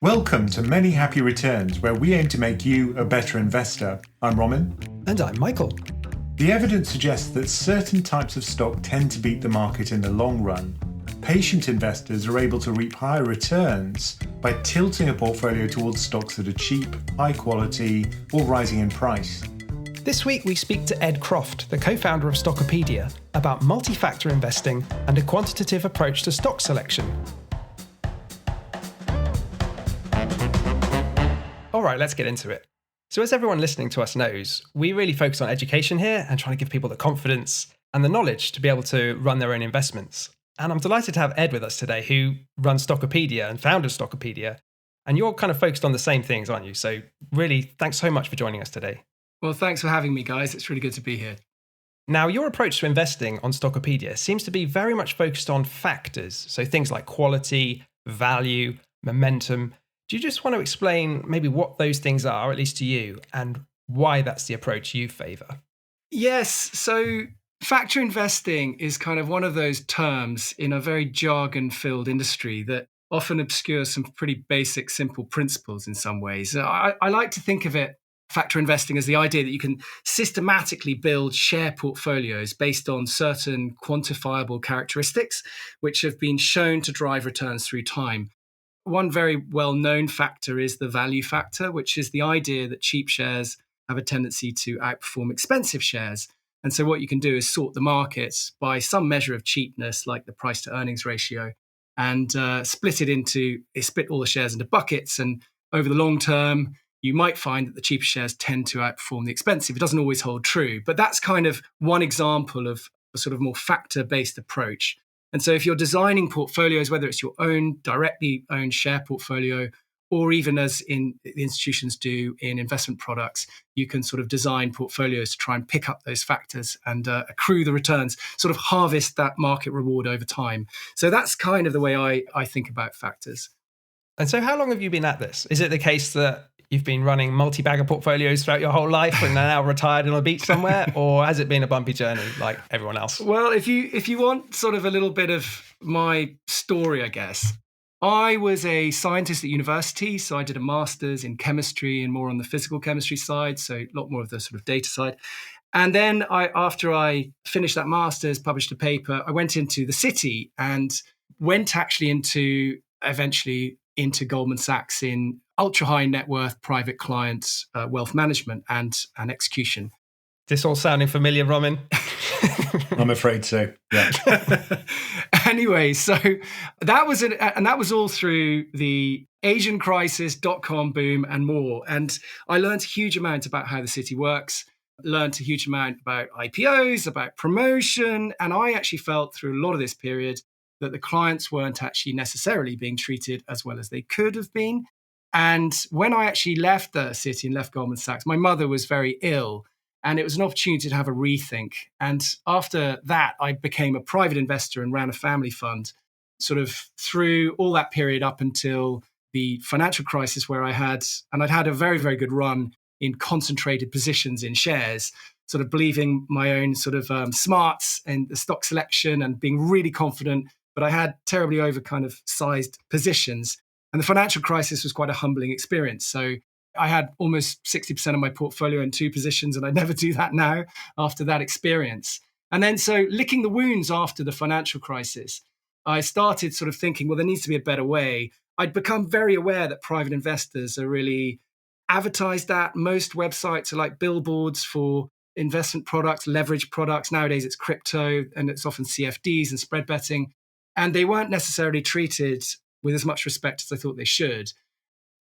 Welcome to Many Happy Returns, where we aim to make you a better investor. I'm Roman. And I'm Michael. The evidence suggests that certain types of stock tend to beat the market in the long run. Patient investors are able to reap higher returns by tilting a portfolio towards stocks that are cheap, high quality, or rising in price. This week we speak to Ed Croft, the co-founder of Stockopedia, about multi-factor investing and a quantitative approach to stock selection. All right, let's get into it. So as everyone listening to us knows, we really focus on education here and trying to give people the confidence and the knowledge to be able to run their own investments. And I'm delighted to have Ed with us today, who runs Stockopedia and founded Stockopedia. And you're kind of focused on the same things, aren't you? So really, thanks so much for joining us today. Well, thanks for having me, guys. It's really good to be here. Now, your approach to investing on Stockopedia seems to be very much focused on factors. So things like quality, value, momentum. Do you just want to explain maybe what those things are, at least to you, and why that's the approach you favour? Yes. So factor investing is kind of one of those terms in a very jargon-filled industry that often obscures some pretty basic, simple principles in some ways. I like to think of it, factor investing, as the idea that you can systematically build share portfolios based on certain quantifiable characteristics, which have been shown to drive returns through time. One very well-known factor is the value factor, which is the idea that cheap shares have a tendency to outperform expensive shares. And so what you can do is sort the markets by some measure of cheapness, like the price to earnings ratio, and split all the shares into buckets. And over the long term, you might find that the cheaper shares tend to outperform the expensive. It doesn't always hold true, but that's kind of one example of a sort of more factor-based approach. And so if you're designing portfolios, whether it's your own directly owned share portfolio, or even as in the institutions do in investment products, you can sort of design portfolios to try and pick up those factors and accrue the returns, sort of harvest that market reward over time. So that's kind of the way I think about factors. And so how long have you been at this? Is it the case that you've been running multi-bagger portfolios throughout your whole life and are now retired on a beach somewhere? Or has it been a bumpy journey like everyone else? Well, if you want sort of a little bit of my story, I guess, I was a scientist at university. So I did a master's in chemistry and more on the physical chemistry side. So a lot more of the sort of data side. And then after I finished that master's, published a paper, I went into the city and went actually eventually into Goldman Sachs in ultra high net worth private clients, wealth management and execution. This all sounding familiar, Roman? I'm afraid so. Yeah. Anyway, so that was all through the Asian crisis, dot-com boom, and more. And I learned a huge amount about how the city works, learned a huge amount about IPOs, about promotion. And I actually felt through a lot of this period that the clients weren't actually necessarily being treated as well as they could have been. And when I actually left the city and left Goldman Sachs, my mother was very ill. And it was an opportunity to have a rethink. And after that, I became a private investor and ran a family fund sort of through all that period up until the financial crisis, where I'd had a very, very good run in concentrated positions in shares, sort of believing my own sort of smarts and the stock selection and being really confident. But I had terribly over kind of sized positions. And the financial crisis was quite a humbling experience. So I had almost 60% of my portfolio in two positions, and I never do that now after that experience. And then so licking the wounds after the financial crisis, I started sort of thinking, well, there needs to be a better way. I'd become very aware that private investors are really advertised at. Most websites are like billboards for investment products, leverage products. Nowadays it's crypto, and it's often CFDs and spread betting. And they weren't necessarily treated with as much respect as I thought they should.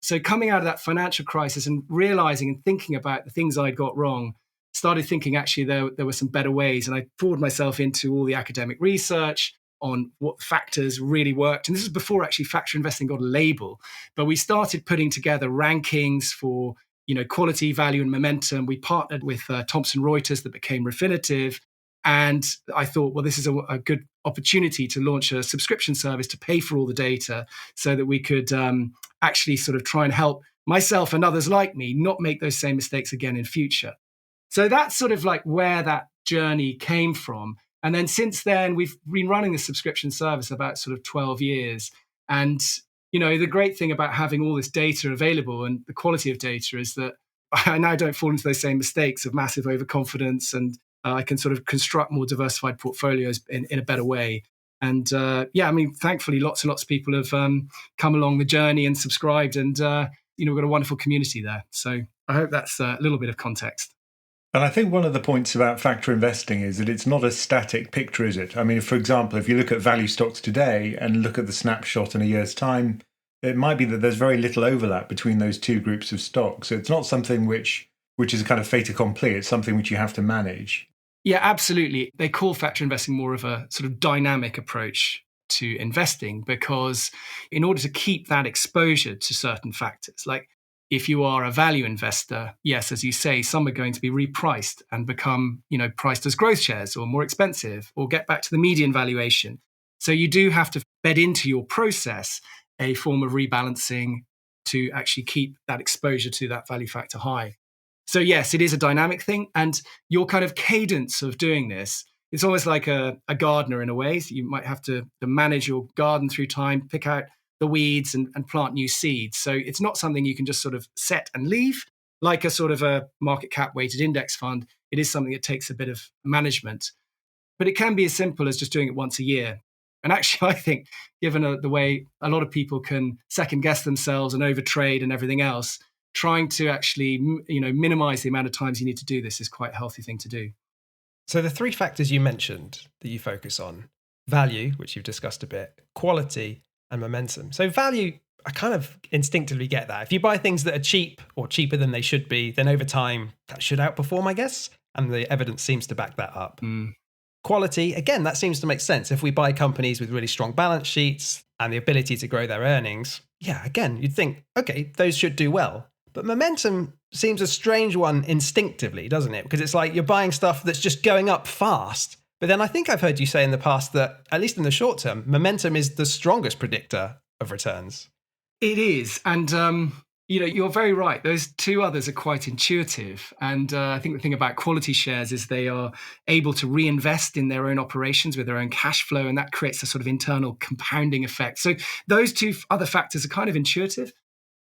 So coming out of that financial crisis and realizing and thinking about the things I'd got wrong, started thinking actually there were some better ways. And I poured myself into all the academic research on what factors really worked. And this was before actually factor investing got a label. But we started putting together rankings for quality, value, and momentum. We partnered with Thomson Reuters that became Refinitiv. And I thought, well, this is a good opportunity to launch a subscription service to pay for all the data so that we could actually sort of try and help myself and others like me not make those same mistakes again in future. So that's sort of like where that journey came from. And then since then, we've been running the subscription service about sort of 12 years. And the great thing about having all this data available and the quality of data is that I now don't fall into those same mistakes of massive overconfidence, and I can sort of construct more diversified portfolios in a better way. And thankfully, lots and lots of people have come along the journey and subscribed, and we've got a wonderful community there. So I hope that's a little bit of context. And I think one of the points about factor investing is that it's not a static picture, is it? I mean, for example, if you look at value stocks today and look at the snapshot in a year's time, it might be that there's very little overlap between those two groups of stocks. So it's not something which is a kind of fait accompli. It's something which you have to manage. Yeah, absolutely. They call factor investing more of a sort of dynamic approach to investing, because in order to keep that exposure to certain factors, like if you are a value investor, yes, as you say, some are going to be repriced and become, priced as growth shares or more expensive or get back to the median valuation. So you do have to bed into your process a form of rebalancing to actually keep that exposure to that value factor high. So yes, it is a dynamic thing. And your kind of cadence of doing this, it's almost like a gardener in a way. So you might have to manage your garden through time, pick out the weeds and plant new seeds. So it's not something you can just sort of set and leave like a sort of a market cap weighted index fund. It is something that takes a bit of management, but it can be as simple as just doing it once a year. And actually, I think given the way a lot of people can second guess themselves and overtrade and everything else, trying to actually, minimize the amount of times you need to do this is quite a healthy thing to do. So the three factors you mentioned that you focus on: value, which you've discussed a bit, quality, and momentum. So value, I kind of instinctively get that. If you buy things that are cheap or cheaper than they should be, then over time that should outperform, I guess. And the evidence seems to back that up. Quality, again, that seems to make sense. If we buy companies with really strong balance sheets and the ability to grow their earnings, yeah, again, you'd think, okay, those should do well. But momentum seems a strange one instinctively, doesn't it? Because it's like you're buying stuff that's just going up fast. But then I think I've heard you say in the past that, at least in the short term, momentum is the strongest predictor of returns. It is. And, you're very right. Those two others are quite intuitive. And I think the thing about quality shares is they are able to reinvest in their own operations with their own cash flow. And that creates a sort of internal compounding effect. So those two other factors are kind of intuitive.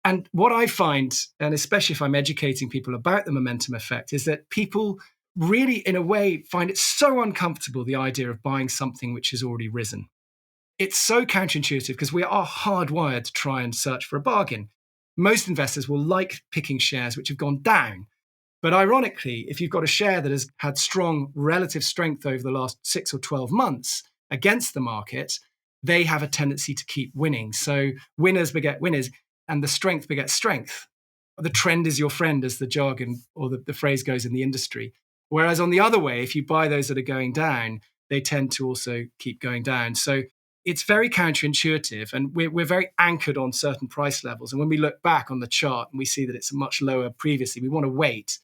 And what I find, and especially if I'm educating people about the momentum effect, is that people really, in a way, find it so uncomfortable, the idea of buying something which has already risen. It's so counterintuitive because we are hardwired to try and search for a bargain. Most investors will like picking shares which have gone down. But ironically, if you've got a share that has had strong relative strength over the last 6 or 12 months against the market, they have a tendency to keep winning. So winners beget winners, and the strength begets strength. The trend is your friend, as the jargon or the phrase goes in the industry. Whereas on the other way, if you buy those that are going down, they tend to also keep going down. So it's very counterintuitive, and we're very anchored on certain price levels. And when we look back on the chart and we see that it's much lower previously, we want to wait.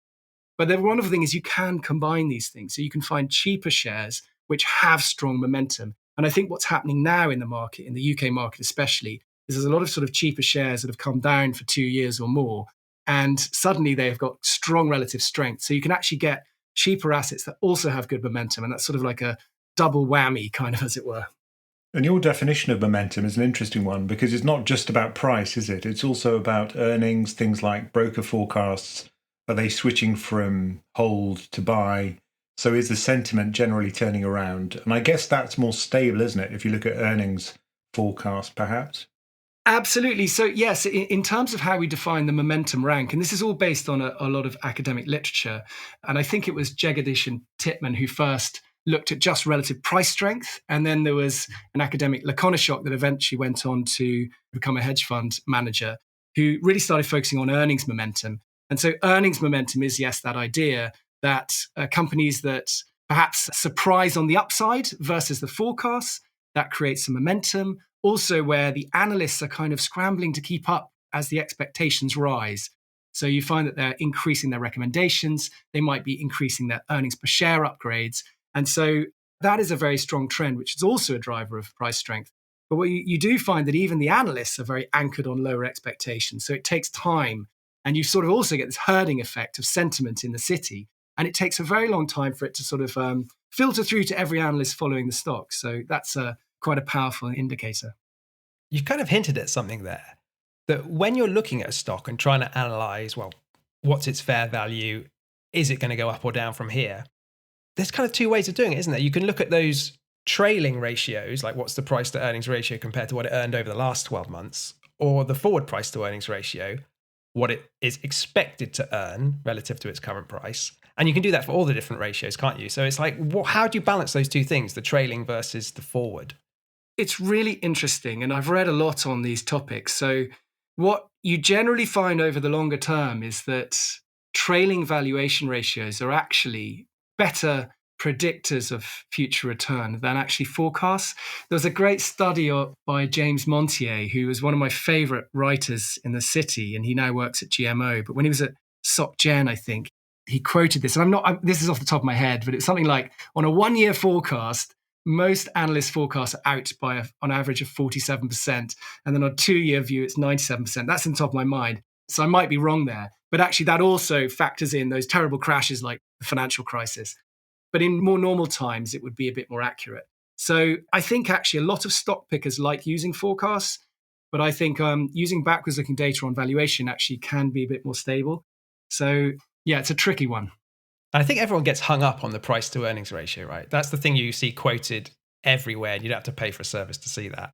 But the wonderful thing is you can combine these things. So you can find cheaper shares which have strong momentum. And I think what's happening now in the market, in the UK market especially, is there's a lot of sort of cheaper shares that have come down for 2 years or more. And suddenly they've got strong relative strength. So you can actually get cheaper assets that also have good momentum. And that's sort of like a double whammy, kind of, as it were. And your definition of momentum is an interesting one, because it's not just about price, is it? It's also about earnings, things like broker forecasts. Are they switching from hold to buy? So is the sentiment generally turning around? And I guess that's more stable, isn't it? If you look at earnings forecast, perhaps. Absolutely. So yes, in terms of how we define the momentum rank, and this is all based on a lot of academic literature, and I think it was Jagadish and Titman who first looked at just relative price strength. And then there was an academic, Lakonishok, that eventually went on to become a hedge fund manager, who really started focusing on earnings momentum. And so earnings momentum is, yes, that idea that companies that perhaps surprise on the upside versus the forecasts, that creates some momentum. Also, where the analysts are kind of scrambling to keep up as the expectations rise. So you find that they're increasing their recommendations. They might be increasing their earnings per share upgrades. And so that is a very strong trend, which is also a driver of price strength. But what you do find that even the analysts are very anchored on lower expectations. So it takes time. And you sort of also get this herding effect of sentiment in the city. And it takes a very long time for it to sort of filter through to every analyst following the stock. So that's quite a powerful indicator. you've kind of hinted at something there, that when you're looking at a stock and trying to analyze, well, what's its fair value? Is it going to go up or down from here? There's kind of two ways of doing it, isn't there? You can look at those trailing ratios, like what's the price to earnings ratio compared to what it earned over the last 12 months, or the forward price to earnings ratio, what it is expected to earn relative to its current price. And you can do that for all the different ratios, can't you? So it's like, how do you balance those two things, the trailing versus the forward? It's really interesting. And I've read a lot on these topics. So what you generally find over the longer term is that trailing valuation ratios are actually better predictors of future return than actually forecasts. There was a great study by James Montier, who was one of my favorite writers in the city, and he now works at GMO. But when he was at SocGen, I think, he quoted this, and this is off the top of my head, but it's something like, on a 1 year forecast, most analysts forecasts are out by on average of 47%. And then on a 2 year view, it's 97%. That's in the top of my mind. So I might be wrong there. But actually, that also factors in those terrible crashes like the financial crisis. But in more normal times, it would be a bit more accurate. So I think actually a lot of stock pickers like using forecasts. But I think using backwards looking data on valuation actually can be a bit more stable. So yeah, it's a tricky one. I think everyone gets hung up on the price to earnings ratio, right? That's the thing you see quoted everywhere, and you'd have to pay for a service to see that.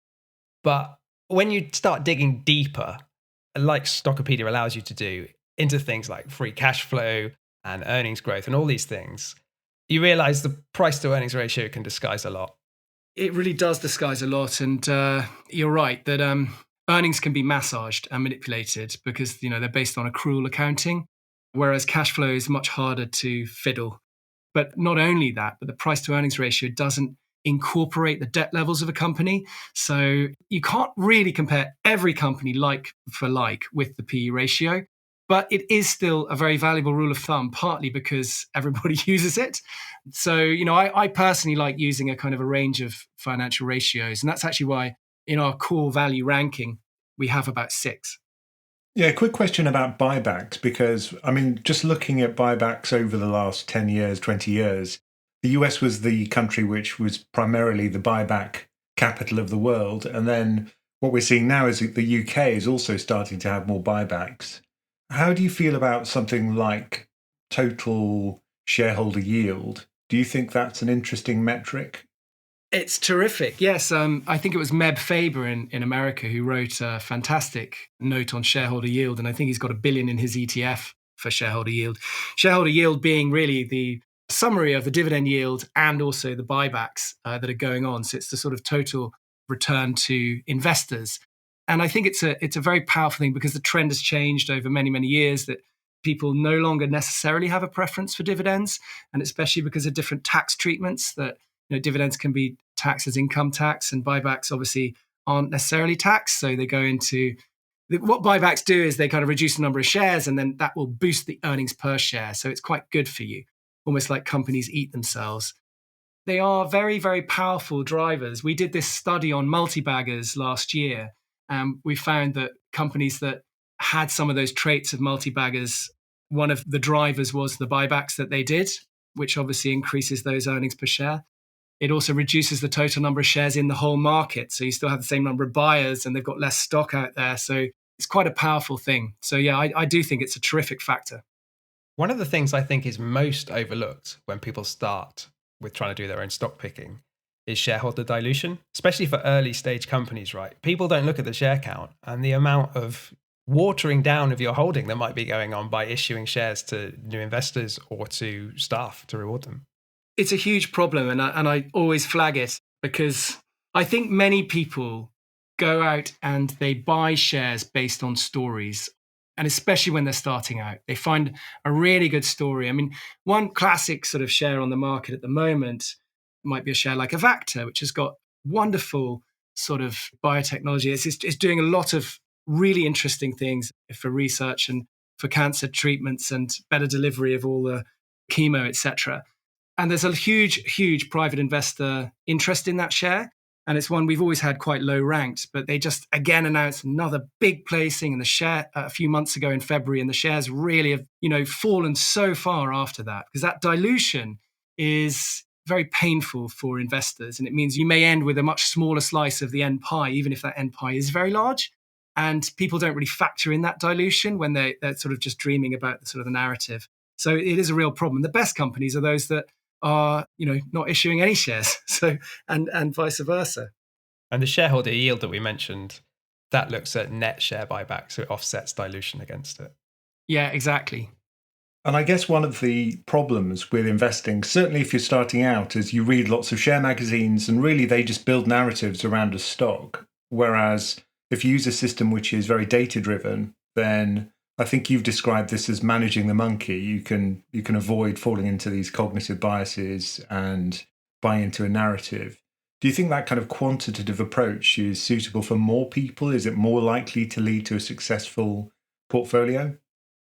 But when you start digging deeper, like Stockopedia allows you to do, into things like free cash flow and earnings growth and all these things, you realize the price to earnings ratio can disguise a lot. It really does disguise a lot. And you're right that earnings can be massaged and manipulated because they're based on accrual accounting, whereas cash flow is much harder to fiddle. But not only that, but the price to earnings ratio doesn't incorporate the debt levels of a company. So you can't really compare every company like for like with the PE ratio. But it is still a very valuable rule of thumb, partly because everybody uses it. So, I personally like using a kind of a range of financial ratios. And that's actually why in our core value ranking, we have about 6. Yeah, quick question about buybacks, because, just looking at buybacks over the last 10 years, 20 years, the US was the country which was primarily the buyback capital of the world. And then what we're seeing now is that the UK is also starting to have more buybacks. How do you feel about something like total shareholder yield? Do you think that's an interesting metric? It's terrific. Yes, I think it was Meb Faber in America who wrote a fantastic note on shareholder yield. And I think he's got $1 billion in his ETF for shareholder yield. Shareholder yield being really the summary of the dividend yield and also the buybacks that are going on. So it's the sort of total return to investors. And I think it's a very powerful thing because the trend has changed over many, many years that people no longer necessarily have a preference for dividends. And especially because of different tax treatments that dividends can be taxed as income tax and buybacks obviously aren't necessarily taxed. So they go into what buybacks do is they kind of reduce the number of shares and then that will boost the earnings per share. So it's quite good for you, almost like companies eat themselves. They are very, very powerful drivers. We did this study on multi-baggers last year. We found that companies that had some of those traits of multi-baggers, one of the drivers was the buybacks that they did, which obviously increases those earnings per share. It also reduces the total number of shares in the whole market. So you still have the same number of buyers and they've got less stock out there. So it's quite a powerful thing. So yeah, I do think it's a terrific factor. One of the things I think is most overlooked when people start with trying to do their own stock picking is shareholder dilution, especially for early stage companies, right? People don't look at the share count and the amount of watering down of your holding that might be going on by issuing shares to new investors or to staff to reward them. It's a huge problem, and I always flag it because I think many people go out and they buy shares based on stories, and especially when they're starting out. They find a really good story. One classic sort of share on the market at the moment might be a share like Avacta, which has got wonderful sort of biotechnology. It's doing a lot of really interesting things for research and for cancer treatments and better delivery of all the chemo, etc. And there's a huge, huge private investor interest in that share. And it's one we've always had quite low ranked, but they just again announced another big placing in the share a few months ago in February. And the shares really have, fallen so far after that because that dilution is very painful for investors. And it means you may end with a much smaller slice of the end pie, even if that end pie is very large. And people don't really factor in that dilution when they're sort of just dreaming about the sort of the narrative. So it is a real problem. The best companies are those that are, not issuing any shares. So and vice versa. And the shareholder yield that we mentioned, that looks at net share buyback, so it offsets dilution against it. Yeah, exactly. And I guess one of the problems with investing, certainly if you're starting out, is you read lots of share magazines and really they just build narratives around a stock. Whereas if you use a system which is very data driven, then I think you've described this as managing the monkey. You can avoid falling into these cognitive biases and buy into a narrative. Do you think that kind of quantitative approach is suitable for more people? Is it more likely to lead to a successful portfolio?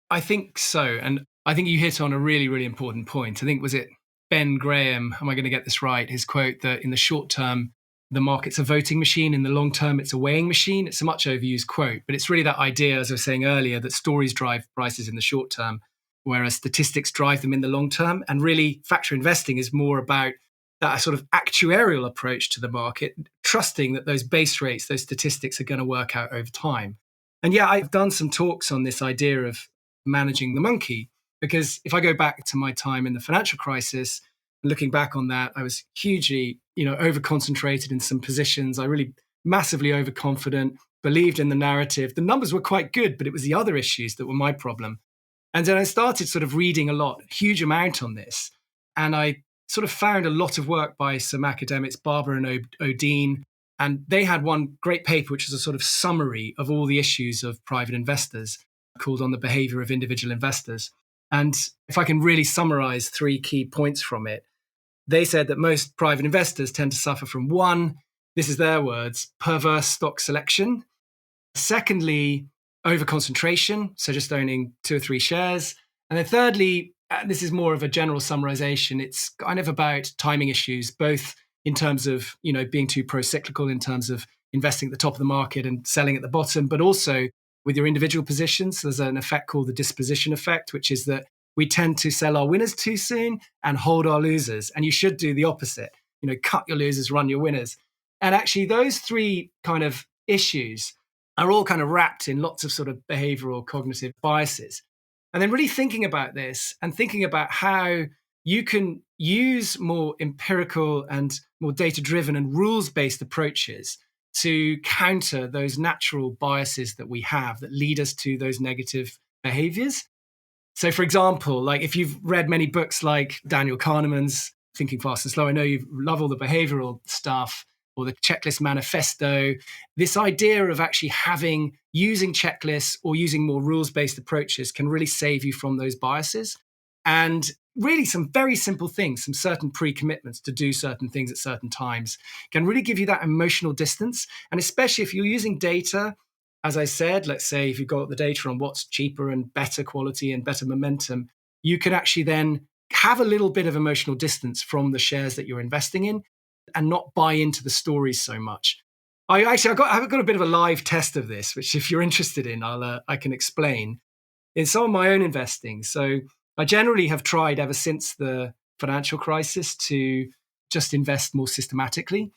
I think so. And I think you hit on a really, really important point. I think, was it Ben Graham, am I going to get this right? His quote that in the short term, the market's a voting machine. In the long term, it's a weighing machine. It's a much overused quote, but it's really that idea, as I was saying earlier, that stories drive prices in the short term, whereas statistics drive them in the long term. And really, factor investing is more about that sort of actuarial approach to the market, trusting that those base rates, those statistics are going to work out over time. And yeah, I've done some talks on this idea of managing the monkey, because if I go back to my time in the financial crisis, looking back on that, I was hugely, over concentrated in some positions. I really massively overconfident, believed in the narrative. The numbers were quite good, but it was the other issues that were my problem. And then I started sort of reading a huge amount on this. And I sort of found a lot of work by some academics, Barber and Odeen. And they had one great paper, which was a sort of summary of all the issues of private investors, called On the Behavior of Individual Investors. And if I can really summarize 3 key points from it, they said that most private investors tend to suffer from 1, this is their words, perverse stock selection. Secondly, overconcentration, so just owning 2 or 3 shares. And then thirdly, this is more of a general summarization, it's kind of about timing issues, both in terms of, being too pro-cyclical in terms of investing at the top of the market and selling at the bottom, but also with your individual positions. There's an effect called the disposition effect, which is that we tend to sell our winners too soon and hold our losers. And you should do the opposite, cut your losers, run your winners. And actually those 3 kind of issues are all kind of wrapped in lots of sort of behavioral cognitive biases. And then really thinking about this and thinking about how you can use more empirical and more data-driven and rules-based approaches to counter those natural biases that we have that lead us to those negative behaviors. So, for example, like if you've read many books like Daniel Kahneman's Thinking Fast and Slow, I know you love all the behavioral stuff, or the Checklist Manifesto, this idea of actually using checklists or using more rules-based approaches can really save you from those biases. And really some very simple things, some certain pre-commitments to do certain things at certain times can really give you that emotional distance. And especially if you're using data, as I said, let's say if you've got the data on what's cheaper and better quality and better momentum, you can actually then have a little bit of emotional distance from the shares that you're investing in and not buy into the stories so much. I've got a bit of a live test of this, which if you're interested in, I can explain in some of my own investing. So I generally have tried ever since the financial crisis to just invest more systematically.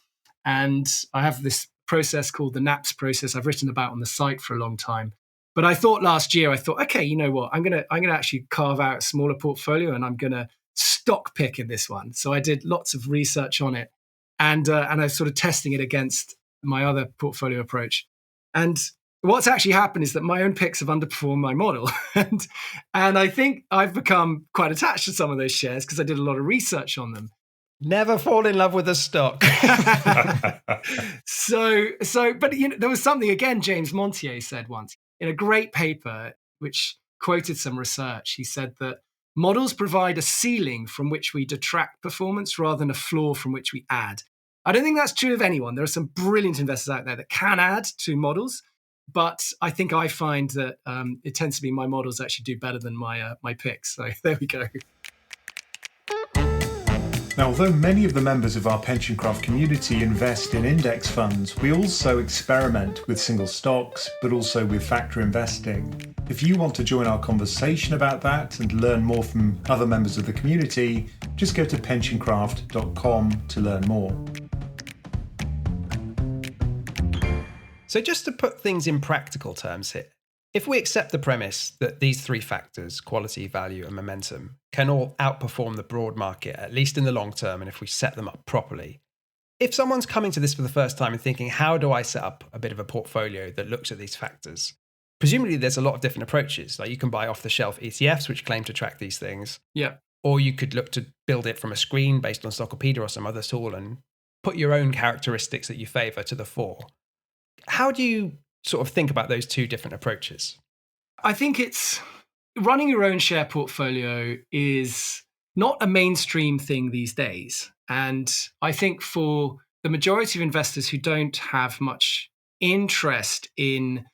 And I have this process called the NAPS process I've written about on the site for a long time. But I thought last year, okay, you know what? I'm gonna actually carve out a smaller portfolio and I'm gonna stock pick in this one. So I did lots of research on it, and I was sort of testing it against my other portfolio approach. And what's actually happened is that my own picks have underperformed my model. and I think I've become quite attached to some of those shares because I did a lot of research on them. Never fall in love with a stock. But there was something, again, James Montier said once in a great paper, which quoted some research. He said that models provide a ceiling from which we detract performance rather than a floor from which we add. I don't think that's true of anyone. There are some brilliant investors out there that can add to models, but I think I find that it tends to be my models actually do better than my picks. So there we go. Now, although many of the members of our PensionCraft community invest in index funds, we also experiment with single stocks, but also with factor investing. If you want to join our conversation about that and learn more from other members of the community, just go to PensionCraft.com to learn more. So just to put things in practical terms here, if we accept the premise that these three factors, quality, value, and momentum, can all outperform the broad market, at least in the long term, and if we set them up properly, if someone's coming to this for the first time and thinking, how do I set up a bit of a portfolio that looks at these factors? Presumably there's a lot of different approaches. Like you can buy off-the-shelf ETFs, which claim to track these things. Yeah. Or you could look to build it from a screen based on Stockopedia or some other tool and put your own characteristics that you favor to the fore. How do you sort of think about those two different approaches? I think it's running your own share portfolio is not a mainstream thing these days. And I think for the majority of investors who don't have much interest in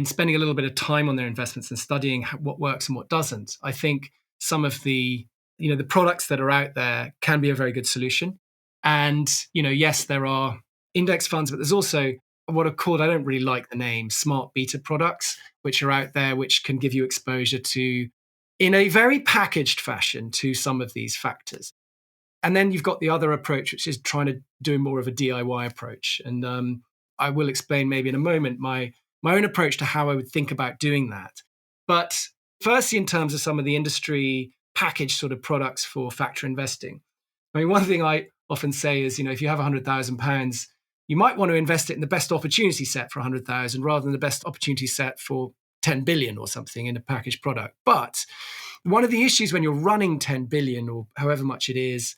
spending a little bit of time on their investments and studying what works and what doesn't, I think some of the products that are out there can be a very good solution. And, yes, there are index funds, but there's also what are called, I don't really like the name, smart beta products, which are out there, which can give you exposure to, in a very packaged fashion, to some of these factors. And then you've got the other approach, which is trying to do more of a DIY approach. And I will explain maybe in a moment my own approach to how I would think about doing that. But firstly, in terms of some of the industry packaged sort of products for factor investing, I mean, one thing I often say is, if you have £100,000, you might want to invest it in the best opportunity set for 100,000 rather than the best opportunity set for 10 billion or something in a packaged product. But one of the issues when you're running 10 billion or however much it is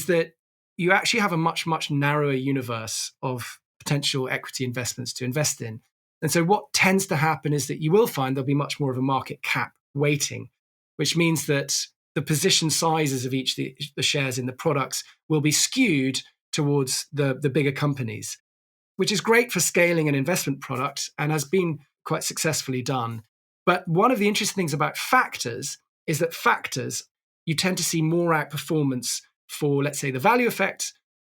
that you actually have a much, much narrower universe of potential equity investments to invest in. And so what tends to happen is that you will find there'll be much more of a market cap weighting, which means that the position sizes of each the shares in the products will be skewed towards the bigger companies, which is great for scaling an investment product and has been quite successfully done. But one of the interesting things about factors is that factors, you tend to see more outperformance for, let's say, the value effect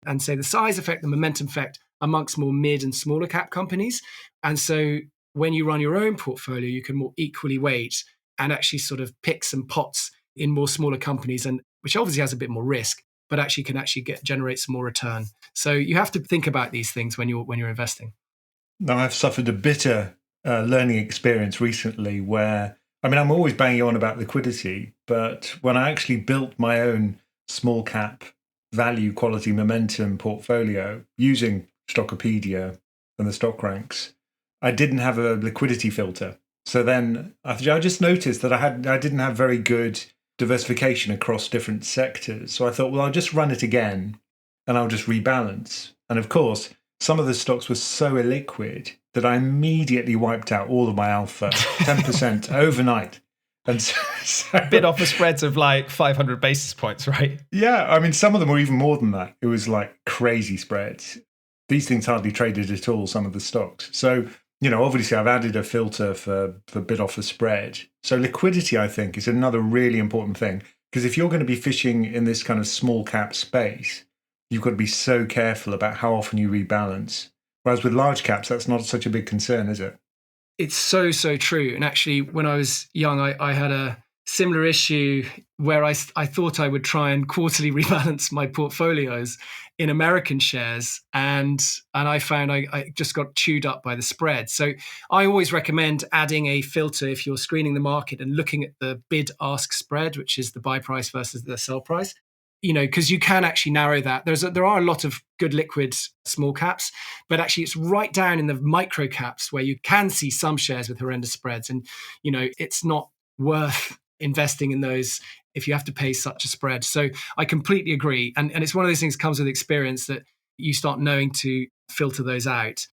and say the size effect, the momentum effect amongst more mid and smaller cap companies. And so when you run your own portfolio, you can more equally weight and actually sort of pick some pots in more smaller companies, and which obviously has a bit more risk, but actually can generate some more return. So you have to think about these things when you're investing. Now, I've suffered a bitter learning experience recently where, I'm always banging on about liquidity, but when I actually built my own small cap value quality momentum portfolio using Stockopedia and the stock ranks, I didn't have a liquidity filter. So then I just noticed that I didn't have very good diversification across different sectors. So I thought, well, I'll just run it again and I'll just rebalance. And of course, some of the stocks were so illiquid that I immediately wiped out all of my alpha, 10% overnight. And so bid offer spreads of like 500 basis points, right? Yeah, some of them were even more than that. It was like crazy spreads. These things hardly traded at all, some of the stocks. So, obviously I've added a filter for bid offer spread. So liquidity, I think, is another really important thing. Because if you're going to be fishing in this kind of small cap space, you've got to be so careful about how often you rebalance. Whereas with large caps, that's not such a big concern, is it? It's so, so true. And actually, when I was young, I had a similar issue where I thought I would try and quarterly rebalance my portfolios in American shares. And I found I just got chewed up by the spread. So I always recommend adding a filter if you're screening the market and looking at the bid-ask spread, which is the buy price versus the sell price. Because you can actually narrow that. There are a lot of good liquid small caps, but actually it's right down in the micro caps where you can see some shares with horrendous spreads. And, it's not worth investing in those if you have to pay such a spread. So I completely agree. And it's one of those things that comes with experience that you start knowing to filter those out.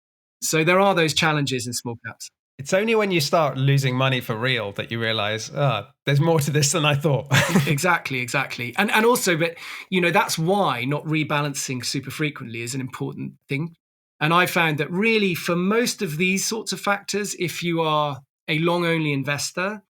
So there are those challenges in small caps. It's only when you start losing money for real that you realize, there's more to this than I thought. Exactly. And also, but, that's why not rebalancing super frequently is an important thing. And I found that really for most of these sorts of factors, if you are a long-only investor,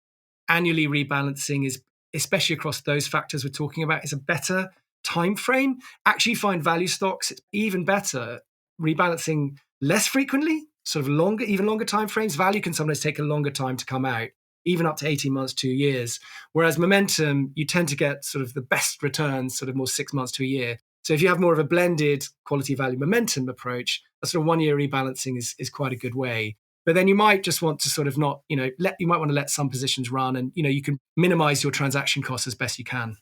annually rebalancing is, especially across those factors we're talking about, is a better time frame. Actually find value stocks, it's even better rebalancing less frequently, sort of even longer time frames. Value can sometimes take a longer time to come out. even up to 18 months, 2 years. Whereas momentum, you tend to get sort of the best returns, sort of more 6 months to a year. So if you have more of a blended quality value momentum approach, a sort of 1 year rebalancing is quite a good way. But then you might just want to sort of not, you might want to let some positions run, and, you can minimize your transaction costs as best you can.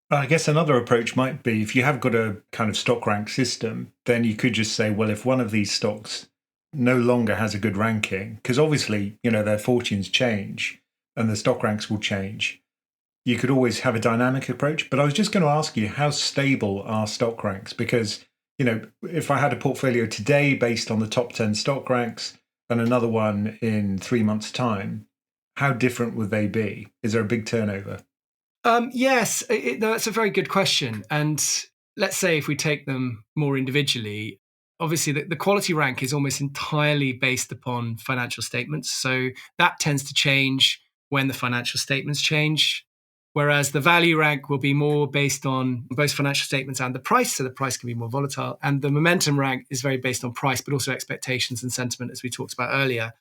I guess another approach might be, if you have got a kind of stock rank system, then you could just say, well, if one of these stocks no longer has a good ranking, because obviously, their fortunes change and the stock ranks will change. You could always have a dynamic approach. But I was just going to ask you, how stable are stock ranks? Because, if I had a portfolio today based on the top 10 stock ranks and another one in 3 months' time, how different would they be? Is there a big turnover? Yes, that's a very good question. And let's say if we take them more individually, obviously the quality rank is almost entirely based upon financial statements. So that tends to change when the financial statements change. Whereas the value rank will be more based on both financial statements and the price. So the price can be more volatile. And the momentum rank is very based on price, but also expectations and sentiment, as we talked about earlier.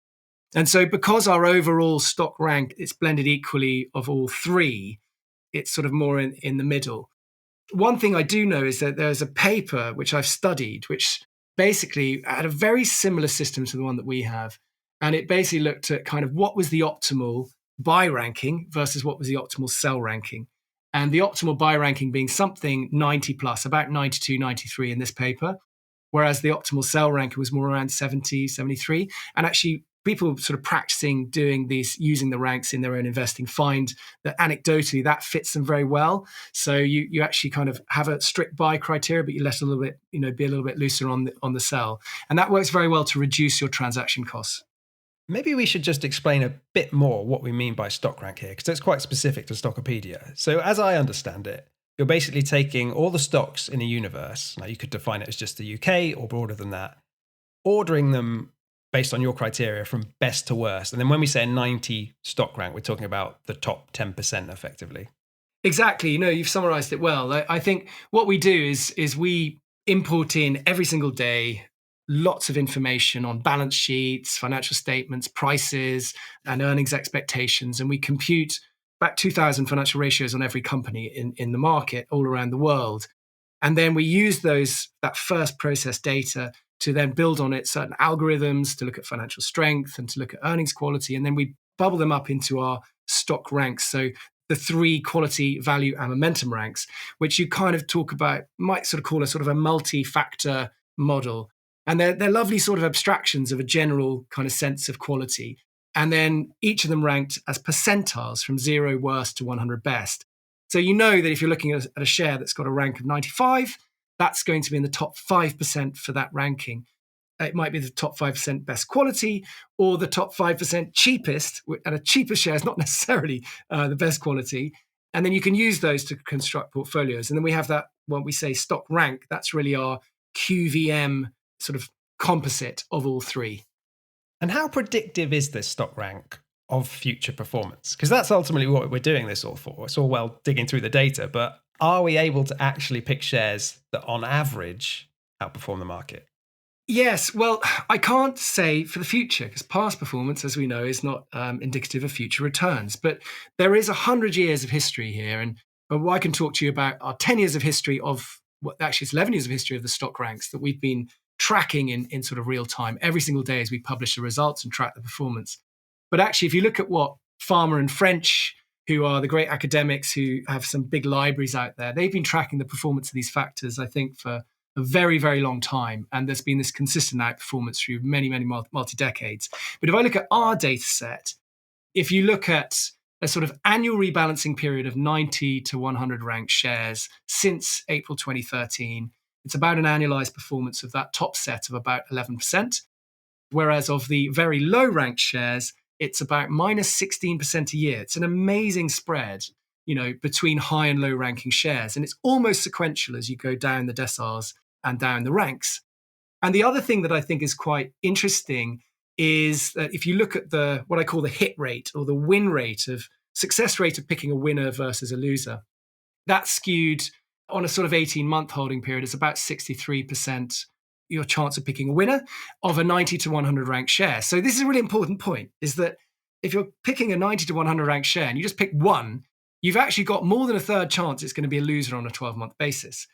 And so because our overall stock rank is blended equally of all three, it's sort of more in the middle. One thing I do know is that there's a paper which I've studied, which basically had a very similar system to the one that we have. And it basically looked at kind of what was the optimal buy ranking versus what was the optimal sell ranking. And the optimal buy ranking being something 90 plus, about 92, 93 in this paper, whereas the optimal sell ranking was more around 70, 73. And actually, people sort of practicing doing these, using the ranks in their own investing, find that anecdotally that fits them very well. So you actually kind of have a strict buy criteria, but you let a little bit, be a little bit looser on the sell. And that works very well to reduce your transaction costs. Maybe we should just explain a bit more what we mean by stock rank here, because it's quite specific to Stockopedia. So as I understand it, you're basically taking all the stocks in a universe. Now, you could define it as just the UK or broader than that, ordering them based on your criteria from best to worst. And then when we say a 90 stock rank, we're talking about the top 10% effectively. Exactly. You've summarized it well. I think what we do is we import in every single day lots of information on balance sheets, financial statements, prices, and earnings expectations. And we compute about 2,000 financial ratios on every company in the market all around the world. And then we use that first process data to then build on it certain algorithms to look at financial strength and to look at earnings quality. And then we bubble them up into our stock ranks. So the 3 quality, value, and momentum ranks, which you kind of talk about, might sort of call a sort of a multi-factor model. And they're lovely sort of abstractions of a general kind of sense of quality. And then each of them ranked as percentiles from 0 worst to 100 best. So you know that if you're looking at a share that's got a rank of 95, that's going to be in the top 5% for that ranking. It might be the top 5% best quality or the top 5% cheapest, and a cheaper share is not necessarily the best quality. And then you can use those to construct portfolios. And then we have that, when we say stock rank, that's really our QVM sort of composite of all three. And how predictive is this stock rank of future performance? Because that's ultimately what we're doing this all for. It's all well digging through the data, but are we able to actually pick shares that on average outperform the market? Yes. Well, I can't say for the future because past performance, as we know, is not indicative of future returns. But there is 100 years of history here. And I can talk to you about our 10 years of history of actually it's 11 years of history of the stock ranks that we've been tracking in sort of real time every single day as we publish the results and track the performance. But actually, if you look at what Farmer and French, who are the great academics who have some big libraries out there, they've been tracking the performance of these factors, I think, for a very, very long time. And there's been this consistent outperformance through many, many multi-decades. But if I look at our data set, if you look at a sort of annual rebalancing period of 90 to 100 ranked shares since April 2013, it's about an annualized performance of that top set of about 11%. Whereas of the very low ranked shares, it's about minus 16% a year. It's an amazing spread, between high and low ranking shares. And it's almost sequential as you go down the deciles and down the ranks. And the other thing that I think is quite interesting is that if you look at what I call the hit rate or the win rate of success rate of picking a winner versus a loser, that's skewed on a sort of 18-month holding period. It's about 63% your chance of picking a winner of a 90 to 100 ranked share. So this is a really important point, is that if you're picking a 90 to 100 ranked share and you just pick one, you've actually got more than a third chance it's going to be a loser on a 12-month basis.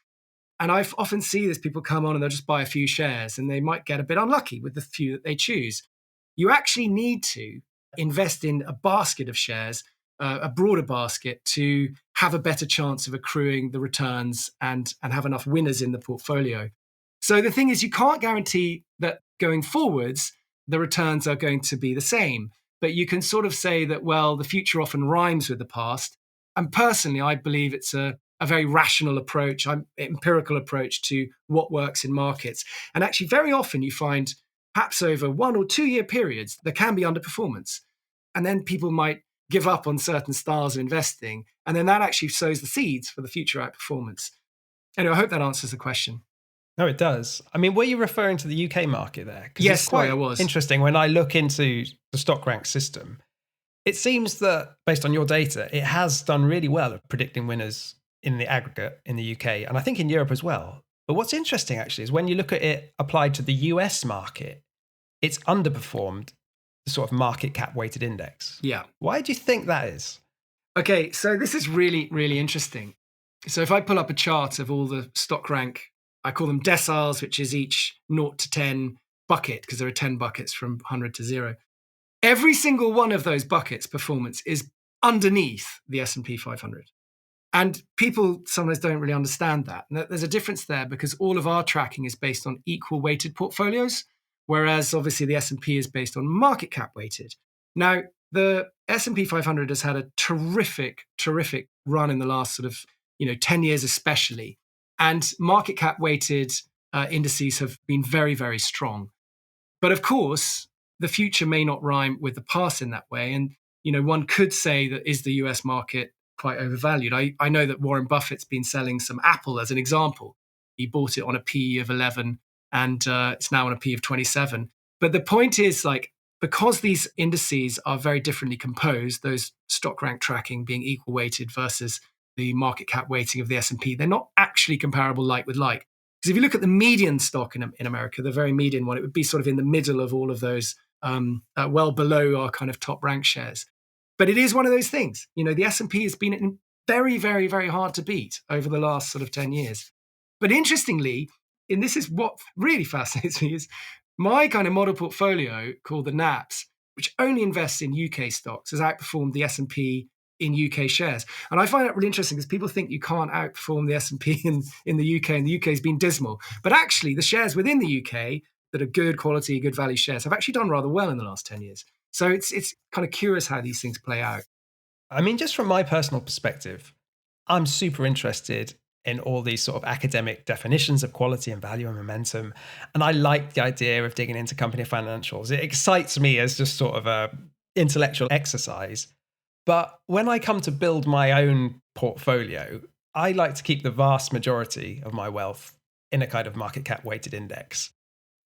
And I often see this, people come on and they'll just buy a few shares and they might get a bit unlucky with the few that they choose. You actually need to invest in a basket of shares, a broader basket, to have a better chance of accruing the returns and have enough winners in the portfolio. So the thing is, you can't guarantee that going forwards, the returns are going to be the same. But you can sort of say that, well, the future often rhymes with the past. And personally, I believe it's a very rational approach, empirical approach to what works in markets. And actually, very often you find perhaps over 1 or 2 year periods, there can be underperformance. And then people might give up on certain styles of investing. And then that actually sows the seeds for the future outperformance. Anyway, I hope that answers the question. No, it does. I mean, were you referring to the UK market there? Yes, it's quite I was. Interesting. When I look into the stock rank system, it seems that based on your data, it has done really well at predicting winners in the aggregate in the UK, and I think in Europe as well. But what's interesting actually is when you look at it applied to the US market, it's underperformed the sort of market cap weighted index. Yeah. Why do you think that is? Okay, so this is really, really interesting. So if I pull up a chart of all the stock rank, I call them deciles, which is each 0 to 10 bucket, because there are 10 buckets from 100 to 0. Every single one of those buckets' performance is underneath the S&P 500. And people sometimes don't really understand that. And there's a difference there because all of our tracking is based on equal weighted portfolios, whereas obviously the S&P is based on market cap weighted. Now, the S&P 500 has had a terrific run in the last sort of 10 years especially. And market cap weighted indices have been very, very strong. But of course, the future may not rhyme with the past in that way. And, one could say that is the US market quite overvalued? I know that Warren Buffett's been selling some Apple as an example. He bought it on a PE of 11 and it's now on a PE of 27. But the point is, because these indices are very differently composed, those stock rank tracking being equal weighted versus the market cap weighting of the S&P, they're not actually comparable like with like. Because if you look at the median stock in America, the very median one, it would be sort of in the middle of all of those, well below our kind of top rank shares. But it is one of those things. The S&P has been very, very, very hard to beat over the last sort of 10 years. But interestingly, and this is what really fascinates me, is my kind of model portfolio called the NAPS, which only invests in UK stocks, has outperformed the S&P in UK shares. And I find that really interesting because people think you can't outperform the S&P in the UK, and the UK has been dismal. But actually, the shares within the UK that are good quality, good value shares have actually done rather well in the last 10 years. So it's kind of curious how these things play out. I mean, just from my personal perspective, I'm super interested in all these sort of academic definitions of quality and value and momentum. And I like the idea of digging into company financials. It excites me as just sort of a intellectual exercise. But when I come to build my own portfolio, I like to keep the vast majority of my wealth in a kind of market cap weighted index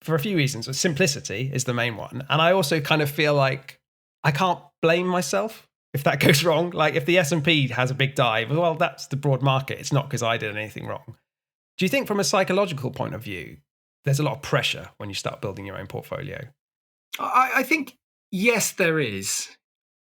for a few reasons. Simplicity is the main one. And I also kind of feel like I can't blame myself if that goes wrong. Like if the S&P has a big dive, well, that's the broad market. It's not because I did anything wrong. Do you think from a psychological point of view, there's a lot of pressure when you start building your own portfolio? I think, yes, there is.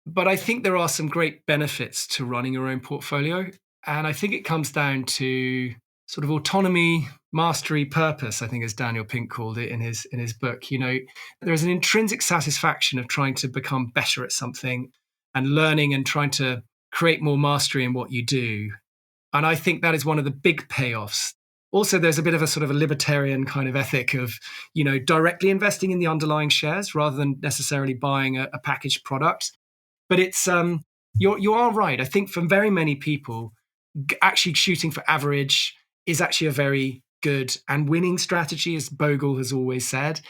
But I think there are some great benefits to running your own portfolio. And I think it comes down to sort of autonomy, mastery, purpose, I think as Daniel Pink called it in his book. There is an intrinsic satisfaction of trying to become better at something and learning and trying to create more mastery in what you do. And I think that is one of the big payoffs. Also, there's a bit of a sort of a libertarian kind of ethic of, directly investing in the underlying shares rather than necessarily buying a packaged product. But it's you are right. I think for very many people, actually shooting for average is actually a very good and winning strategy, as Bogle has always said.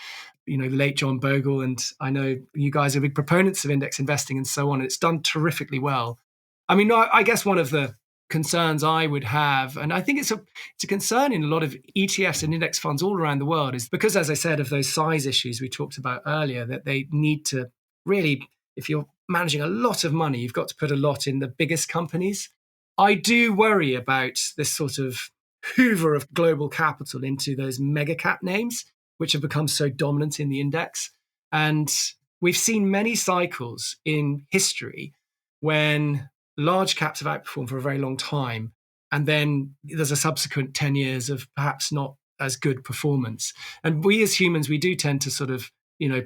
The late John Bogle, and I know you guys are big proponents of index investing and so on. And it's done terrifically well. I mean, I guess one of the concerns I would have, and I think it's a concern in a lot of ETFs and index funds all around the world, is because, as I said, of those size issues we talked about earlier, that they need to really, if you're managing a lot of money, you've got to put a lot in the biggest companies. I do worry about this sort of hoover of global capital into those mega cap names, which have become so dominant in the index. And we've seen many cycles in history when large caps have outperformed for a very long time. And then there's a subsequent 10 years of perhaps not as good performance. And we as humans, we do tend to sort of,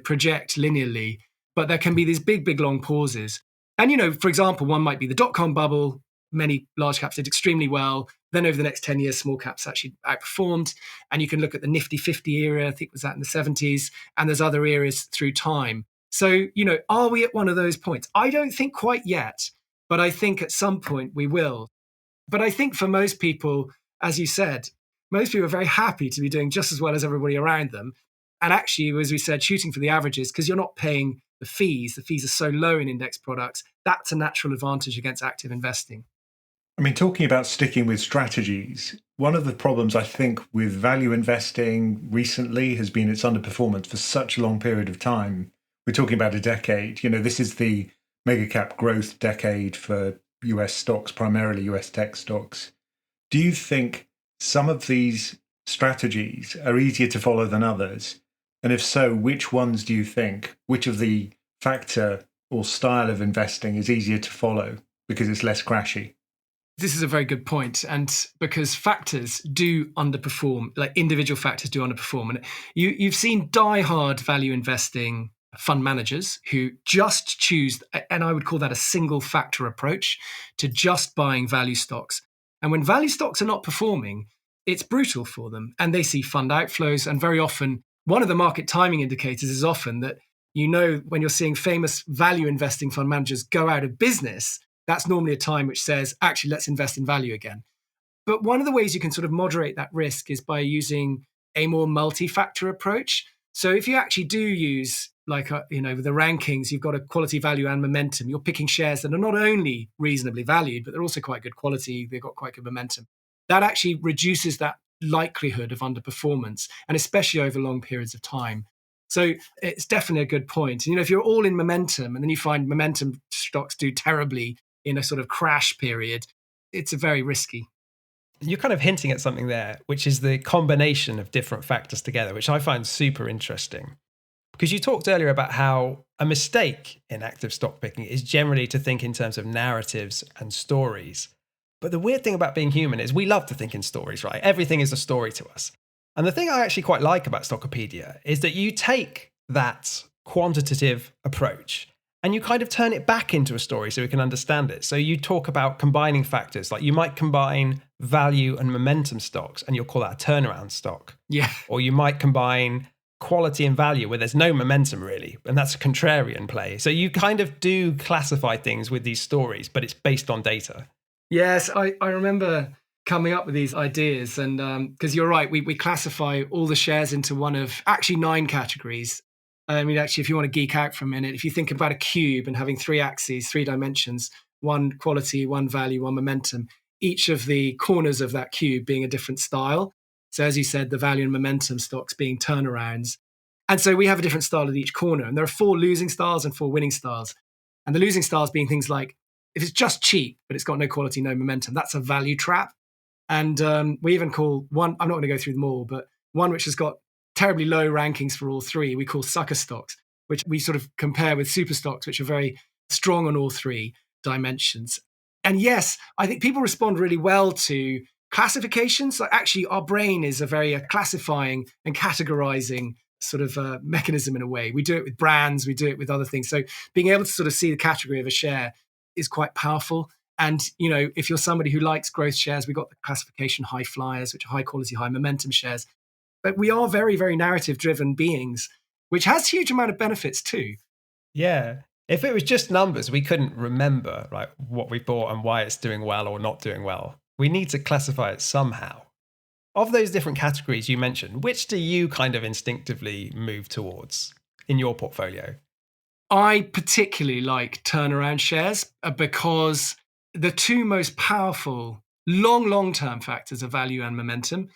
project linearly, but there can be these big, big long pauses. And, for example, one might be the dot-com bubble. Many large caps did extremely well. Then over the next 10 years, small caps actually outperformed. And you can look at the Nifty 50 era, I think was that in the 70s, and there's other eras through time. So, are we at one of those points? I don't think quite yet, but I think at some point we will. But I think for most people, as you said, most people are very happy to be doing just as well as everybody around them. And actually, as we said, shooting for the averages, because you're not paying the fees. The fees are so low in index products. That's a natural advantage against active investing. I mean, talking about sticking with strategies, one of the problems I think with value investing recently has been its underperformance for such a long period of time. We're talking about a decade. This is the mega cap growth decade for US stocks, primarily US tech stocks. Do you think some of these strategies are easier to follow than others? And if so, which ones do you think? Which of the factor or style of investing is easier to follow because it's less crashy? This is a very good point. And because factors do underperform, like individual factors do underperform. And you've seen die-hard value investing fund managers who just choose, and I would call that a single factor approach to just buying value stocks. And when value stocks are not performing, it's brutal for them. And they see fund outflows. And very often, one of the market timing indicators is often that, when you're seeing famous value investing fund managers go out of business, that's normally a time which says, actually, let's invest in value again. But one of the ways you can sort of moderate that risk is by using a more multi-factor approach. So if you actually do use, with the rankings, you've got a quality, value, and momentum. You're picking shares that are not only reasonably valued, but they're also quite good quality. They've got quite good momentum. That actually reduces that likelihood of underperformance, and especially over long periods of time. So it's definitely a good point. And, if you're all in momentum and then you find momentum stocks do terribly in a sort of crash period, it's very risky. You're kind of hinting at something there, which is the combination of different factors together, which I find super interesting. Because you talked earlier about how a mistake in active stock picking is generally to think in terms of narratives and stories. But the weird thing about being human is we love to think in stories, right? Everything is a story to us. And the thing I actually quite like about Stockopedia is that you take that quantitative approach and you kind of turn it back into a story so we can understand it. So you talk about combining factors, like you might combine value and momentum stocks and you'll call that a turnaround stock. Yeah. Or you might combine quality and value where there's no momentum really, and that's a contrarian play. So you kind of do classify things with these stories, but it's based on data. Yes, I remember coming up with these ideas, and because you're right, we classify all the shares into one of actually 9 categories. I mean, actually, if you want to geek out for a minute, if you think about a cube and having 3 axes, 3 dimensions, one quality, one value, one momentum, each of the corners of that cube being a different style. So as you said, the value and momentum stocks being turnarounds. And so we have a different style at each corner. And there are 4 losing styles and 4 winning styles. And the losing styles being things like, if it's just cheap, but it's got no quality, no momentum, that's a value trap. And we even call one, I'm not going to go through them all, but one which has got terribly low rankings for all 3, we call sucker stocks, which we sort of compare with super stocks, which are very strong on all 3 dimensions. And yes, I think people respond really well to classifications. Like actually, our brain is a very classifying and categorizing sort of mechanism in a way. We do it with brands, we do it with other things. So being able to sort of see the category of a share is quite powerful. And, if you're somebody who likes growth shares, we've got the classification high flyers, which are high quality, high momentum shares. But we are very, very narrative driven beings, which has a huge amount of benefits too. Yeah. If it was just numbers, we couldn't remember what we bought and why it's doing well or not doing well. We need to classify it somehow. Of those different categories you mentioned, which do you kind of instinctively move towards in your portfolio? I particularly like turnaround shares because the 2 most powerful long-term factors are value and momentum.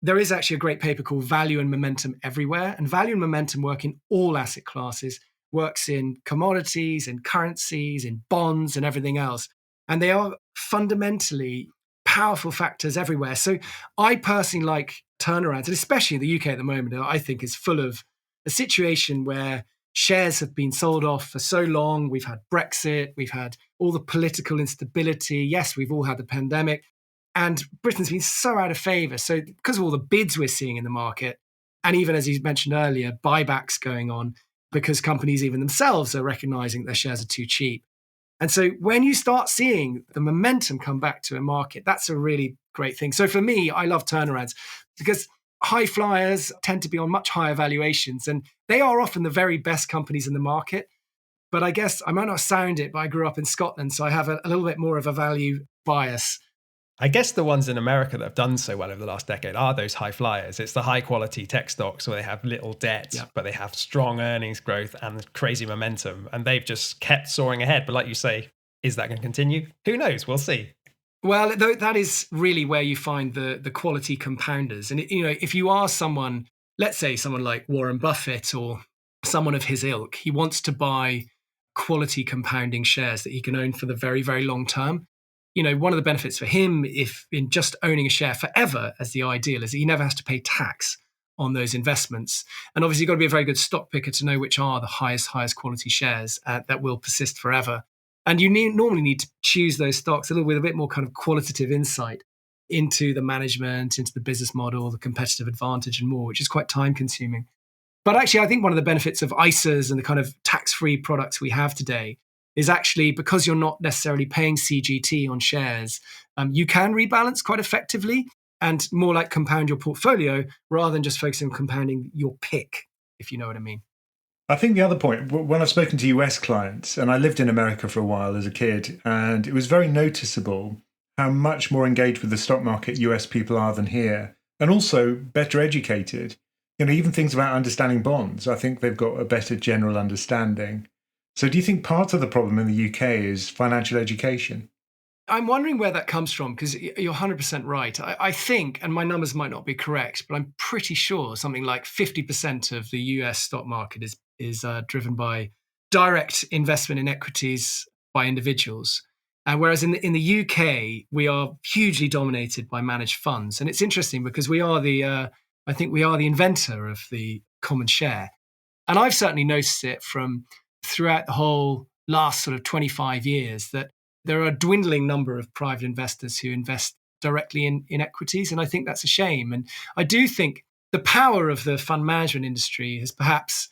There is actually a great paper called Value and Momentum Everywhere. And value and momentum work in all asset classes, works in commodities, in currencies, in bonds and everything else. And they are fundamentally powerful factors everywhere. So I personally like turnarounds, and especially in the UK at the moment, I think is full of a situation where shares have been sold off for so long. We've had Brexit, we've had all the political instability. Yes, we've all had the pandemic. And Britain's been so out of favour. So because of all the bids we're seeing in the market, and even as you mentioned earlier, buybacks going on because companies even themselves are recognising their shares are too cheap. And so when you start seeing the momentum come back to a market, that's a really great thing. So for me, I love turnarounds because high flyers tend to be on much higher valuations, and they are often the very best companies in the market. But I guess I might not sound it, but I grew up in Scotland, so I have a little bit more of a value bias. I guess the ones in America that have done so well over the last decade are those high flyers. It's the high quality tech stocks where they have little debt, but they have strong earnings growth and crazy momentum. And they've just kept soaring ahead. But like you say, is that going to continue? Who knows? We'll see. Well, that is really where you find the quality compounders. And, if you are someone, let's say someone like Warren Buffett or someone of his ilk, he wants to buy quality compounding shares that he can own for the very, very long term. One of the benefits for him, if in just owning a share forever as the ideal, is that he never has to pay tax on those investments. And obviously, you've got to be a very good stock picker to know which are the highest quality shares that will persist forever. And you normally need to choose those stocks with a bit more kind of qualitative insight into the management, into the business model, the competitive advantage and more, which is quite time consuming. But actually, I think one of the benefits of ISAs and the kind of tax-free products we have today is actually because you're not necessarily paying CGT on shares, you can rebalance quite effectively and more like compound your portfolio rather than just focusing on compounding your pick, if you know what I mean. I think the other point, when I've spoken to US clients, and I lived in America for a while as a kid, and it was very noticeable how much more engaged with the stock market US people are than here, and also better educated. Even things about understanding bonds, I think they've got a better general understanding. So do you think part of the problem in the UK is financial education? I'm wondering where that comes from, because you're 100% right. I think, and my numbers might not be correct, but I'm pretty sure something like 50% of the US stock market is driven by direct investment in equities by individuals. Whereas in the UK, we are hugely dominated by managed funds. And it's interesting because I think we are the inventor of the common share. And I've certainly noticed it from throughout the whole last sort of 25 years that there are a dwindling number of private investors who invest directly in equities. And I think that's a shame. And I do think the power of the fund management industry has perhaps,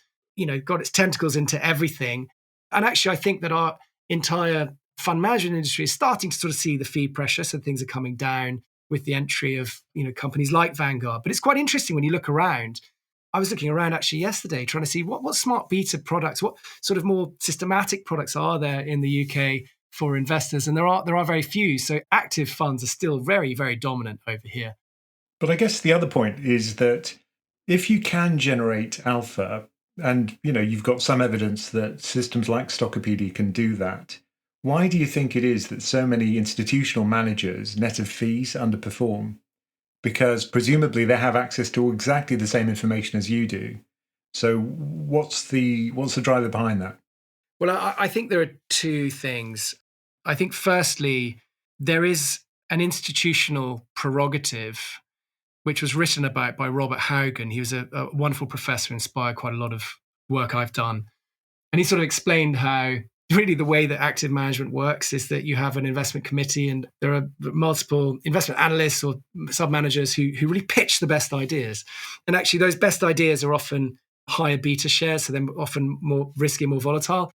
got its tentacles into everything. And actually, I think that our entire fund management industry is starting to sort of see the fee pressure. So things are coming down with the entry of, companies like Vanguard. But it's quite interesting when you look around. I was looking around actually yesterday trying to see what smart beta products, what sort of more systematic products are there in the UK for investors. And there are very few. So active funds are still very, very dominant over here. But I guess the other point is that if you can generate alpha, and you've got some evidence that systems like Stockopedia can do that, why do you think it is that so many institutional managers, net of fees, underperform? Because presumably they have access to exactly the same information as you do. So what's the driver behind that? Well, I think there are two things. I think firstly, there is an institutional prerogative, which was written about by Robert Haugen. He was a wonderful professor who inspired quite a lot of work I've done. And he sort of explained how really the way that active management works is that you have an investment committee and there are multiple investment analysts or sub-managers who really pitch the best ideas. And actually those best ideas are often higher beta shares, so they're often more risky, more volatile.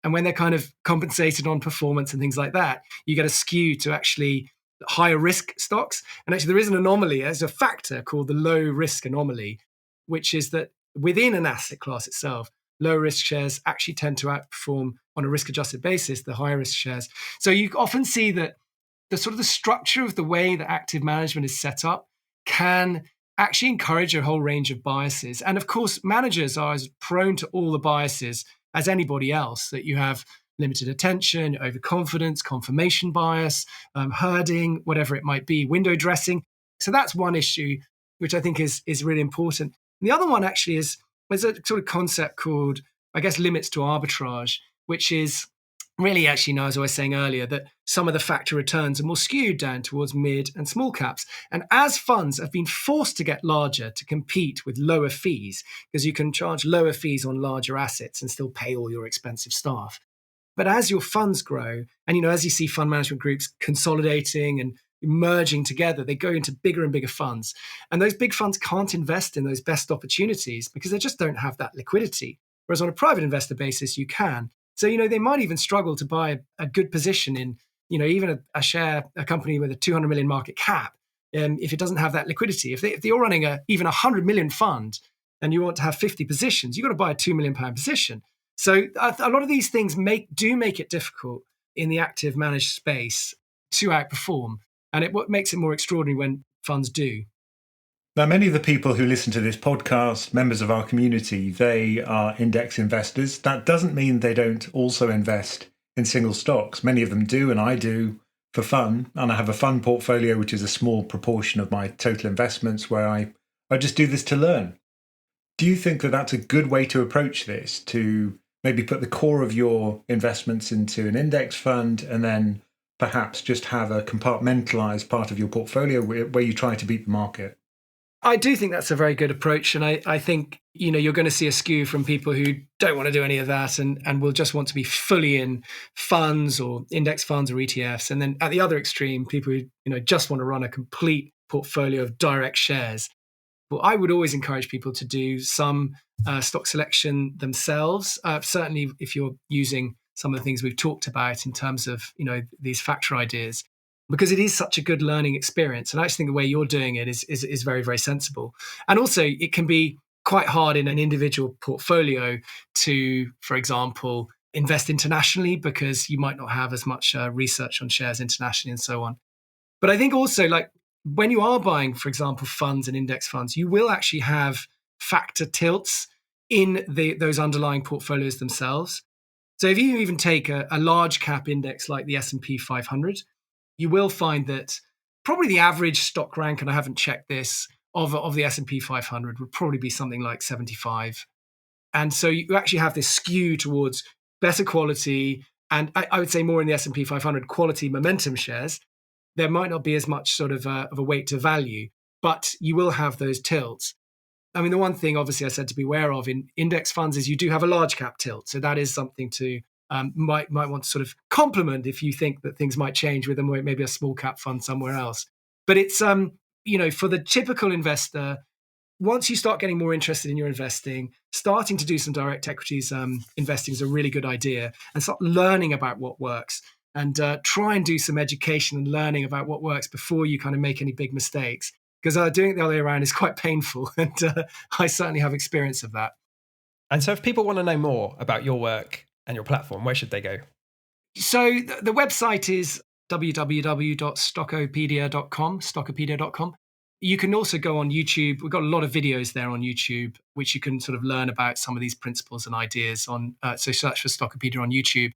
And when they're kind of compensated on performance and things like that, you get a skew to actually higher risk stocks. And actually there is an anomaly, there's a factor called the low risk anomaly, which is that within an asset class itself, low risk shares actually tend to outperform on a risk adjusted basis the higher risk shares. So you often see that the sort of the structure of the way that active management is set up can actually encourage a whole range of biases. And of course, managers are as prone to all the biases as anybody else, that you have limited attention, overconfidence, confirmation bias, herding, whatever it might be, window dressing. So that's one issue, which I think is really important. And the other one actually is, there's a sort of concept called, I guess, limits to arbitrage, which is really, actually, no, as I was saying earlier, that some of the factor returns are more skewed down towards mid and small caps. And as funds have been forced to get larger to compete with lower fees, because you can charge lower fees on larger assets and still pay all your expensive staff. But as your funds grow, and as you see fund management groups consolidating and merging together, they go into bigger and bigger funds. And those big funds can't invest in those best opportunities because they just don't have that liquidity. Whereas on a private investor basis, you can. So, they might even struggle to buy a good position in, even a company with a 200 million market cap, if it doesn't have that liquidity. If you're running even a 100 million fund and you want to have 50 positions, you've got to buy a £2 million position. So a lot of these things make it difficult in the active managed space to outperform. And what makes it more extraordinary when funds do. Now, many of the people who listen to this podcast, members of our community, they are index investors. That doesn't mean they don't also invest in single stocks. Many of them do, and I do for fun. And I have a fund portfolio, which is a small proportion of my total investments, where I just do this to learn. Do you think that that's a good way to approach this, to maybe put the core of your investments into an index fund and then perhaps just have a compartmentalized part of your portfolio where you try to beat the market? I do think that's a very good approach. And I think, you're going to see a skew from people who don't want to do any of that and will just want to be fully in funds or index funds or ETFs. And then at the other extreme, people who, just want to run a complete portfolio of direct shares. Well, I would always encourage people to do some stock selection themselves. Certainly if you're using some of the things we've talked about in terms of, these factor ideas. Because it is such a good learning experience. And I actually think the way you're doing it is very, very sensible. And also, it can be quite hard in an individual portfolio to, for example, invest internationally because you might not have as much research on shares internationally and so on. But I think also, like when you are buying, for example, funds and index funds, you will actually have factor tilts in those underlying portfolios themselves. So if you even take a large cap index like the S&P 500, you will find that probably the average stock rank, and I haven't checked this, of the S&P 500 would probably be something like 75. And so you actually have this skew towards better quality, and I would say more in the S&P 500 quality momentum shares. There might not be as much sort of a weight to value, but you will have those tilts. I mean, the one thing obviously I said to be aware of in index funds is you do have a large cap tilt. So that is something to might want to sort of complement if you think that things might change with maybe a small cap fund somewhere else. But it's for the typical investor, once you start getting more interested in your investing, starting to do some direct equities investing is a really good idea, and start learning about what works and try and do some education and learning about what works before you kind of make any big mistakes. Because doing it the other way around is quite painful, and I certainly have experience of that. And so if people want to know more about your work and your platform, where should they go? So the website is www.stockopedia.com. You can also go on YouTube. We've got a lot of videos there on YouTube, which you can sort of learn about some of these principles and ideas on. So search for Stockopedia on YouTube.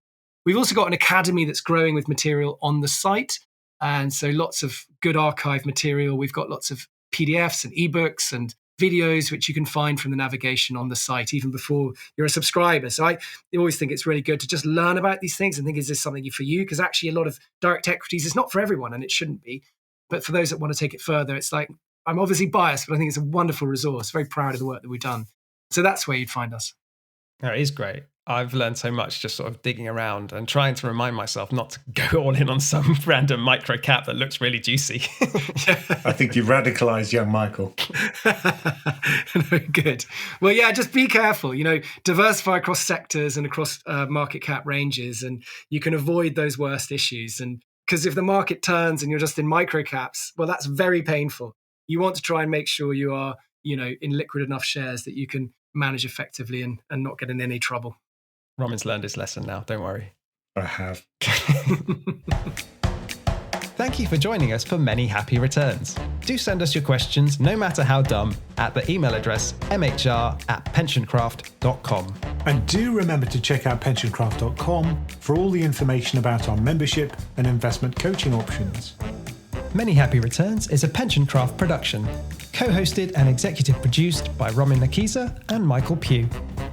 We've also got an academy that's growing with material on the site. And so lots of good archive material. We've got lots of PDFs and ebooks and videos, which you can find from the navigation on the site, even before you're a subscriber. So I always think it's really good to just learn about these things and think, is this something for you? Because actually a lot of direct equities is not for everyone, and it shouldn't be. But for those that want to take it further, it's like, I'm obviously biased, but I think it's a wonderful resource. Very proud of the work that we've done. So that's where you'd find us. No, it is great. I've learned so much just sort of digging around and trying to remind myself not to go all in on some random micro cap that looks really juicy. I think you've radicalized young Michael. No, good. Well, yeah, just be careful, diversify across sectors and across market cap ranges, and you can avoid those worst issues. And because if the market turns and you're just in micro caps, well, that's very painful. You want to try and make sure you are, in liquid enough shares that you can manage effectively and not get in any trouble. Roman's learned his lesson now, don't worry. I have. Thank you for joining us for Many Happy Returns. Do send us your questions, no matter how dumb, at the email address mhr@pensioncraft.com. And do remember to check out PensionCraft.com for all the information about our membership and investment coaching options. Many Happy Returns is a PensionCraft production, co-hosted and executive produced by Roman Nakiza and Michael Pugh.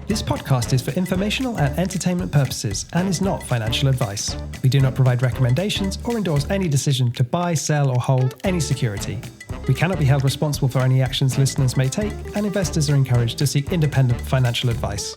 This podcast is for informational and entertainment purposes and is not financial advice. We do not provide recommendations or endorse any decision to buy, sell, or hold any security. We cannot be held responsible for any actions listeners may take, and investors are encouraged to seek independent financial advice.